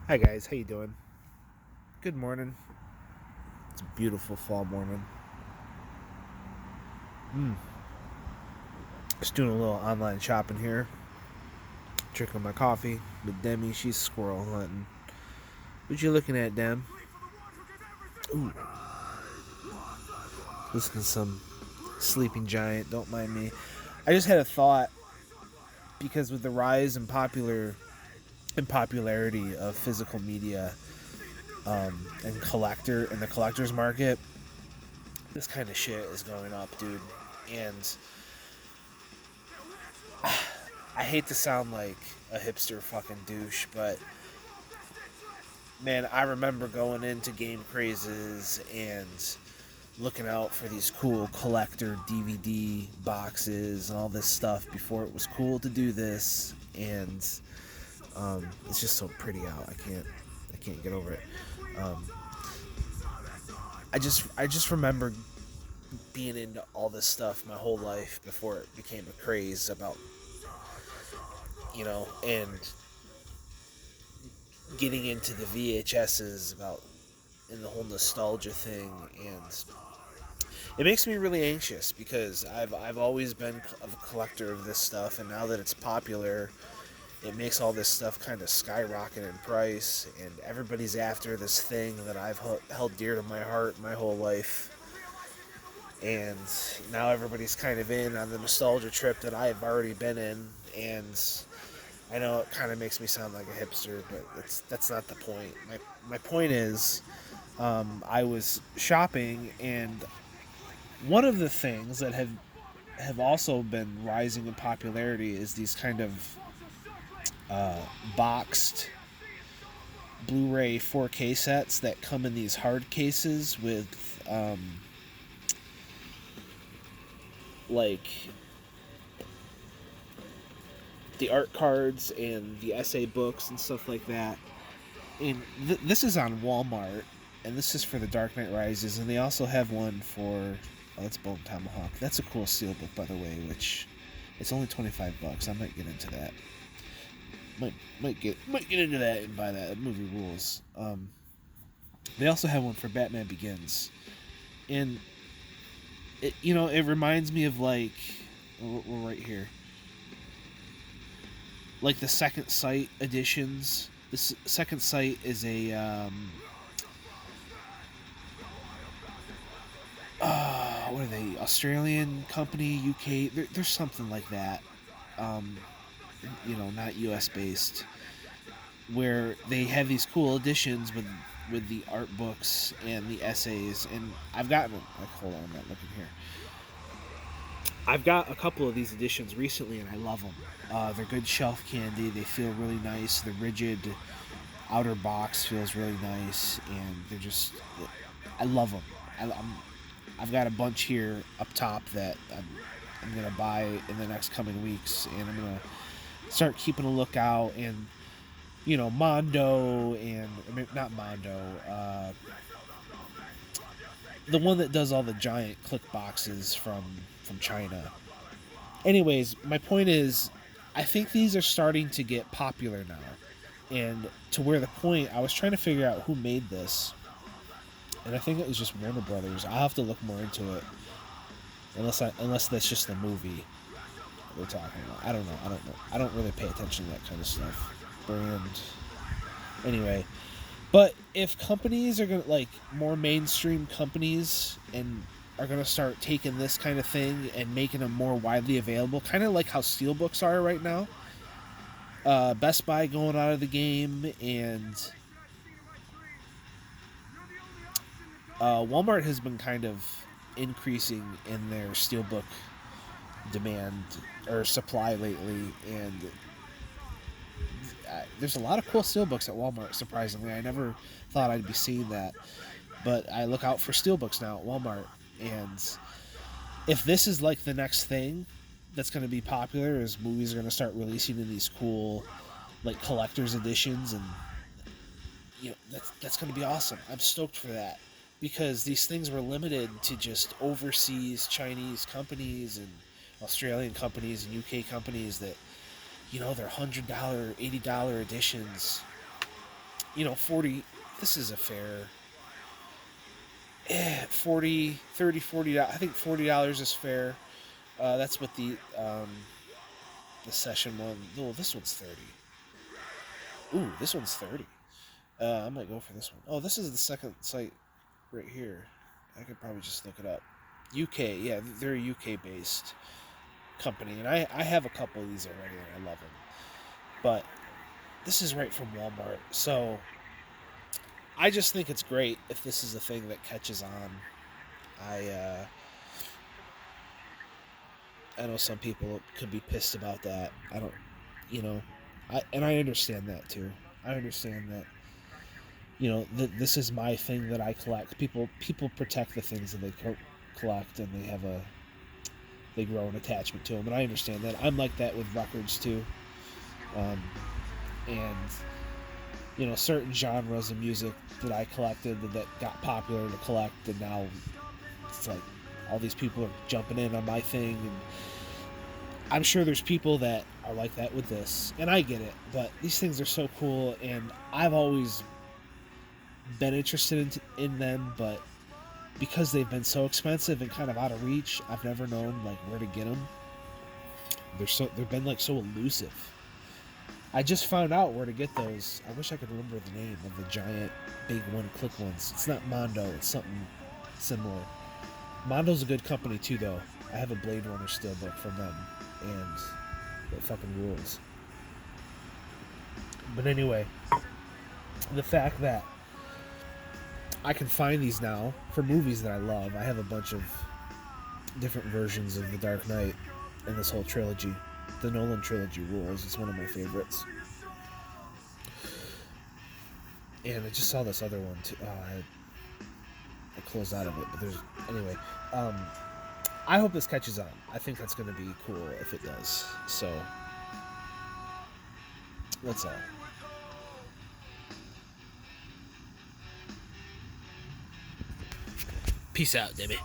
Hi guys, how you doing? Good morning. It's a beautiful fall morning. Mm. Just doing a little online shopping here. Drinking my coffee with Demi. She's squirrel hunting. What you looking at, Dem? Ooh, listen to some Sleeping Giant. Don't mind me. I just had a thought because with the rise in popularity of physical media and the collector's market, this kind of shit is going up, dude. And I hate to sound like a hipster fucking douche, but man, I remember going into game crazes and looking out for these cool collector DVD boxes and all this stuff before it was cool to do this, and it's just so pretty out. I can't get over it. Um, I just remember being into all this stuff my whole life before it became a craze about, and getting into the VHSs about in the whole nostalgia thing, and it makes me really anxious because I've always been a collector of this stuff, and now that it's popular, it makes all this stuff kind of skyrocket in price, and everybody's after this thing that I've held dear to my heart my whole life, and now everybody's kind of in on the nostalgia trip that I've already been in, and I know it kind of makes me sound like a hipster, but that's not the point. My point is, I was shopping, and one of the things that have also been rising in popularity is these kind of boxed Blu-ray 4K sets that come in these hard cases with like the art cards and the essay books and stuff like that. And this is on Walmart, and this is for the Dark Knight Rises, and they also have one for that's Bone Tomahawk. That's a cool steelbook, by the way, which it's only $25. I might get into that. Might get into that and buy that. That movie rules. They also have one for Batman Begins, and it reminds me of like we're right here, like the Second Sight editions. This Second Sight is a what are they? Australian company, UK. There's something like that. Um, not US based, where they have these cool editions with the art books and the essays, and I've gotten them. Like, hold on, I'm not looking here. I've got a couple of these editions recently, and I love them. They're good shelf candy. They feel really nice. The rigid outer box feels really nice, and they're just, I love them. I've got a bunch here up top that I'm gonna buy in the next coming weeks, and I'm gonna start keeping a lookout. And Mondo, and I mean, not Mondo, the one that does all the giant click boxes from China. Anyways, my point is, I think these are starting to get popular now, and to where the point I was trying to figure out who made this, and I think it was just Warner Brothers. I'll have to look more into it, unless that's just the movie we're talking about. I don't know. I don't really pay attention to that kind of stuff. Brand. Anyway, but if companies are gonna, like, more mainstream companies, and are gonna start taking this kind of thing and making them more widely available, kind of like how steelbooks are right now. Best Buy going out of the game, and Walmart has been kind of increasing in their steelbook demand or supply lately, and there's a lot of cool steelbooks at Walmart. Surprisingly, I never thought I'd be seeing that, but I look out for steelbooks now at Walmart. And if this is like the next thing that's going to be popular, is movies are going to start releasing in these cool, like, collector's editions, and that's going to be awesome. I'm stoked for that, because these things were limited to just overseas Chinese companies and Australian companies and UK companies that, they're $100, $80 editions, 40. This is a fair 40, 30, 40. I think $40 is fair. That's what the session one. Oh, this one's 30. Ooh, this one's 30. I might go for this one. Oh, this is the second site right here. I could probably just look it up. UK, yeah, they're a UK based company, and I have a couple of these already, and I love them. But this is right from Walmart, so I just think it's great if this is a thing that catches on. I uh, I know some people could be pissed about that. I don't, you know, I understand that too. I understand that this is my thing that I collect. People protect the things that they collect, and they grow an attachment to them, and I understand that. I'm like that with records too, um, and certain genres of music that I collected that got popular to collect, and now it's like all these people are jumping in on my thing, and I'm sure there's people that are like that with this, and I get it. But these things are so cool, and I've always been interested in them, but because they've been so expensive and kind of out of reach, I've never known like where to get them. They've been like so elusive. I just found out where to get those. I wish I could remember the name of the giant, big one-click ones. It's not Mondo. It's something similar. Mondo's a good company too, though. I have a Blade Runner steelbook from them, and it fucking rules. But anyway, the fact that I can find these now for movies that I love. I have a bunch of different versions of The Dark Knight and this whole trilogy. The Nolan trilogy rules. It's one of my favorites. And I just saw this other one too. Oh, I closed out of it, but anyway. I hope this catches on. I think that's going to be cool if it does. So that's all. Peace out, Debbie.